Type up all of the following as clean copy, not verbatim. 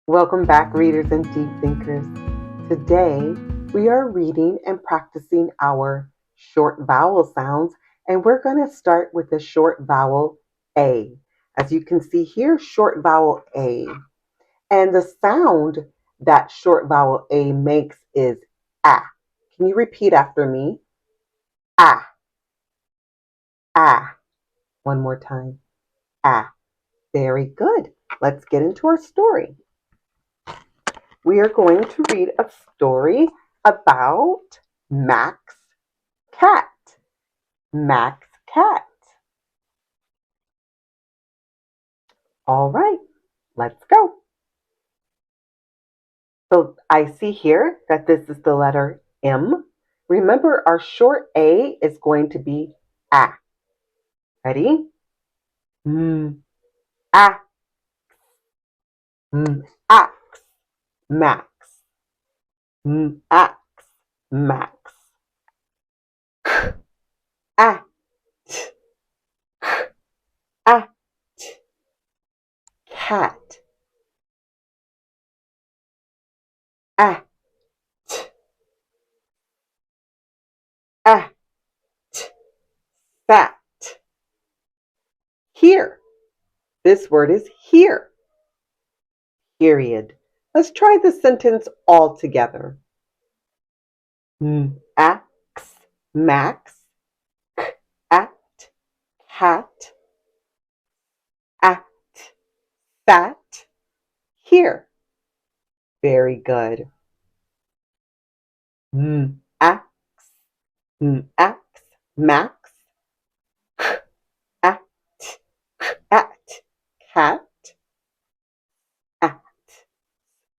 Welcome back, readers and deep thinkers. Today, we are reading and practicing our short vowel sounds, and we're going to start with the short vowel A. As you can see here, short vowel A. And the sound that short vowel A makes is ah. Can you repeat after me? Ah, ah. One more time. Ah. Very good. Let's get into our story. We are going to read a story about Max Cat. Max Cat. All right, let's go. So I see here that this is the letter M. Remember, our short A is going to be A. Ready? A. Ax. Max. Ax. Max. At. At. Cat. At. At. Fat. Here. This word is here. Period. Let's try the sentence all together. Ax, max, at, cat, at, fat, here. Very good. Ax, ax, max, at, cat,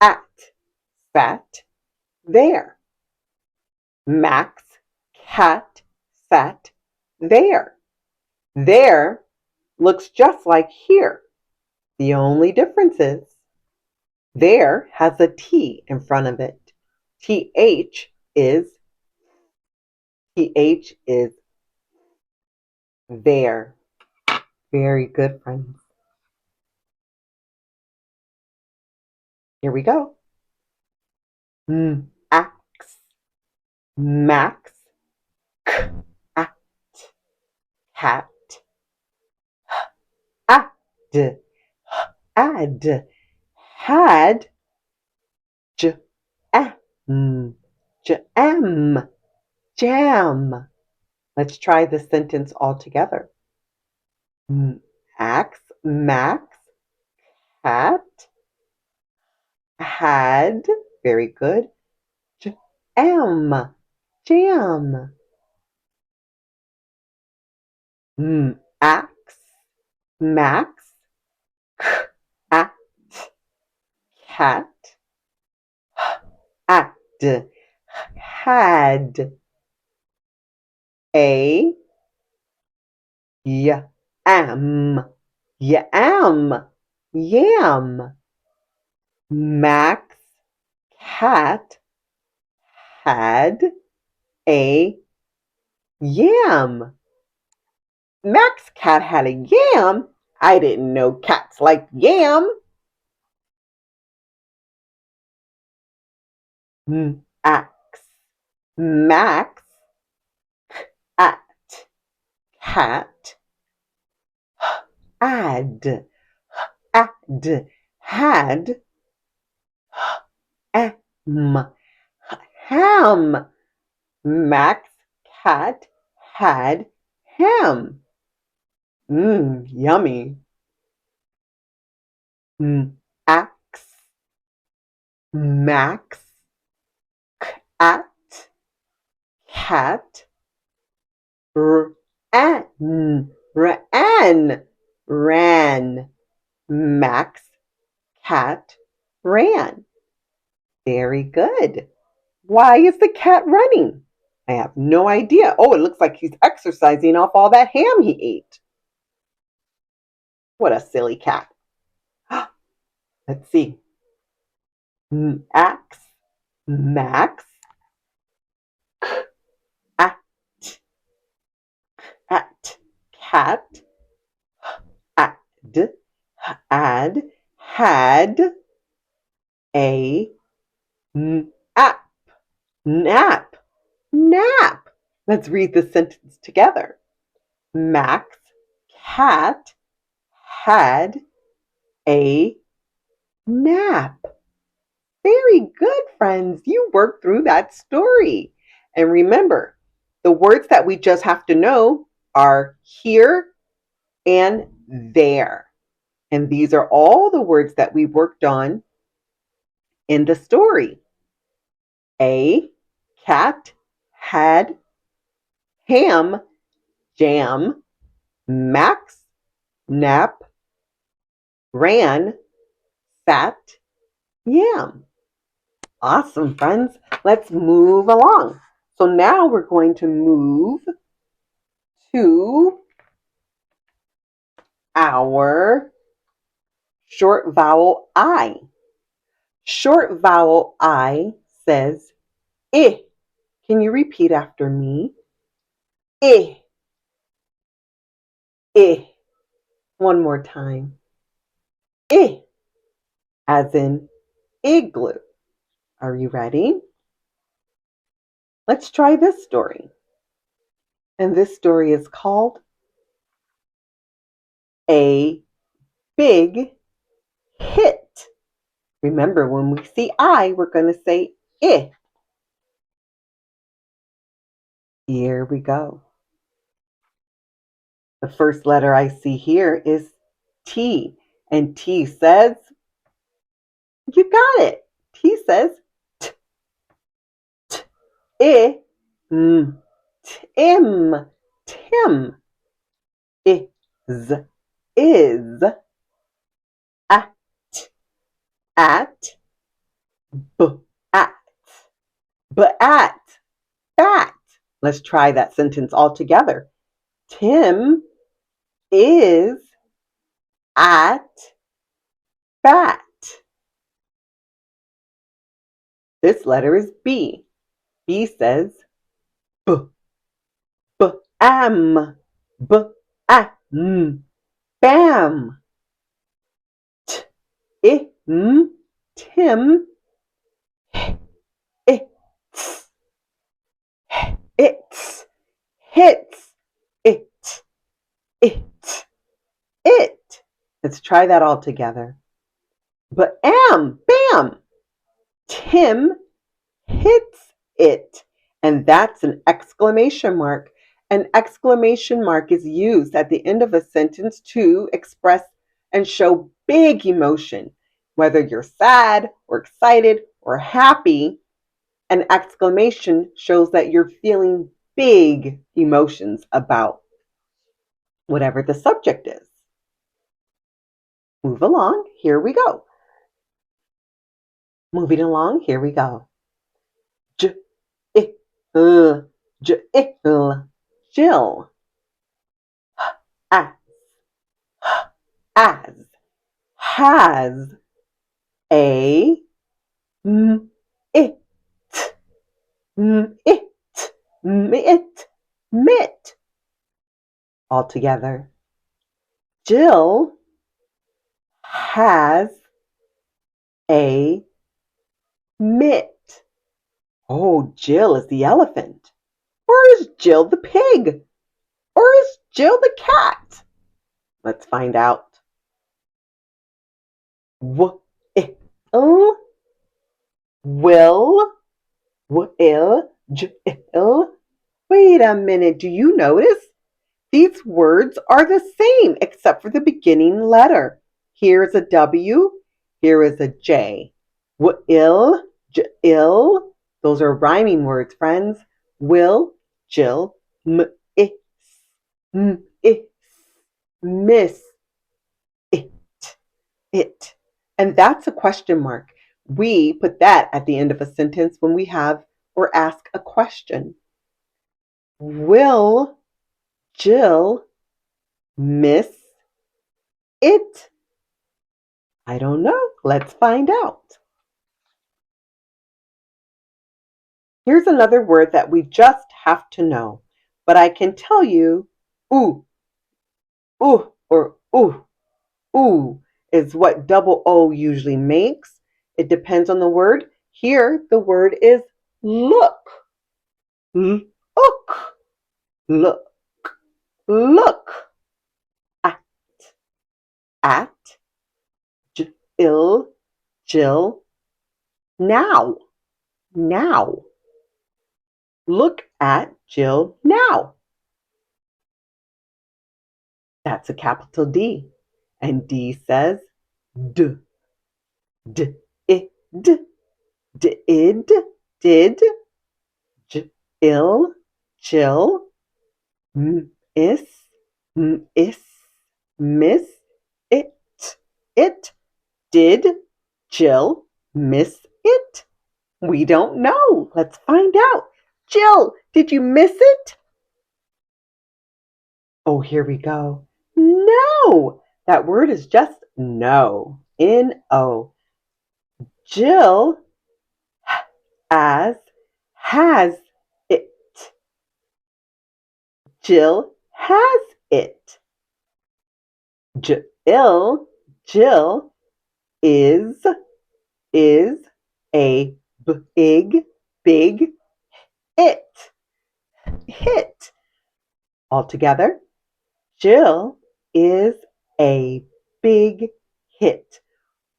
at, fat, there. Max, cat, fat, there. There looks just like here. The only difference is there has a T in front of it. TH is there. Very good, friends. Here we go. Ax, max, at, cat, ad, add, had, jam, jam. Let's try the sentence all together. Ax, max, cat, had, very good, jam, jam. Ax, max, at, cat, at, had, a, yam, yam, yam. Max cat had a yam. Max cat had a yam? I didn't know cats liked yam. Ax, max, at, cat, add, had, ham. Max cat had ham. Yummy. Ax, max, at, cat, ran. Max cat ran. Very good. Why is the cat running? I have no idea. Oh, it looks like he's exercising off all that ham he ate. What a silly cat. Let's see. Ax, max, at, cat, add, had, A, app, nap, nap. Let's read the sentence together. Max cat had a nap. Very good, friends. You worked through that story. And remember, the words that we just have to know are here and there. And these are all the words that we worked on in the story. A cat had ham, jam, Max nap, ran, sat, yam. Awesome, friends. Let's move along. So now we're going to move to our short vowel I. Short vowel I says I. Can you repeat after me? I, I. One more time. I, as in igloo. Are you ready? Let's try this story. And this story is called A Big Hit. Remember, when we see I, we're going to say I. Here we go. The first letter I see here is T. And T says, you got it. T says, t, t, I, tim, tim, is, at, at, b, at, at, bat. Let's try that sentence all together. Tim is at bat. This letter is B. B says b, am, bam. T, tim, it's, it's, hits, it. Let's try that all together. Bam, bam. Tim hits it. And that's an exclamation mark. An exclamation mark is used at the end of a sentence to express and show big emotion. Whether you're sad or excited or happy, an exclamation shows that you're feeling big emotions about whatever the subject is. Move along. Here we go. Moving along. Here we go. J, I, J, I, Jill. As, as, has, a, it, mit. All together. Jill has a mitt. Oh, Jill is the elephant. Or is Jill the pig? Or is Jill the cat? Let's find out. Will, Jill. Wait a minute, do you notice? These words are the same except for the beginning letter. Here is a W, here is a J. Will, Jill. Those are rhyming words, friends. Will, Jill, miss, miss, it. And that's a question mark. We put that at the end of a sentence when we have or ask a question. Will Jill miss it? I don't know. Let's find out. Here's another word that we just have to know. But I can tell you, ooh, or ooh is what double O usually makes. It depends on the word. Here, the word is look. Look. Look. Look. At. At. Jill. Jill. Now. Now. Look at Jill now. That's a capital D. And D says D. D. I. D. Did. Did. J. Ill. Jill. Is. Is. Miss. It. It. Did Jill miss it? We don't know. Let's find out. Jill, did you miss it? Oh, here we go. No, that word is just no. N-O. Jill as has it. Jill has it. Jill is a big it. Hit. Altogether, Jill is a big hit.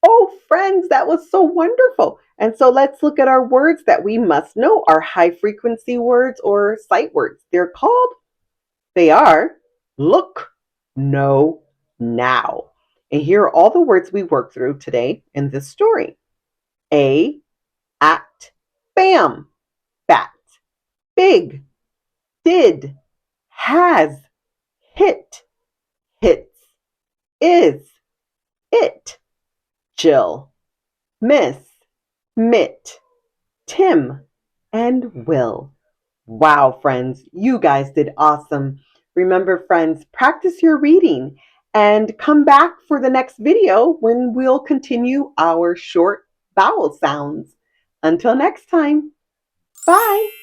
Oh, friends, that was so wonderful. And so let's look at our words that we must know, our high frequency words or sight words. They are look, know, now. And here are all the words we worked through today in this story. A, at, bam, bat, big, did, has, hit, hits, is, it, Jill, miss, mit, Tim, and Will. Wow, friends, you guys did awesome. Remember, friends, practice your reading and come back for the next video when we'll continue our short vowel sounds. Until next time, bye.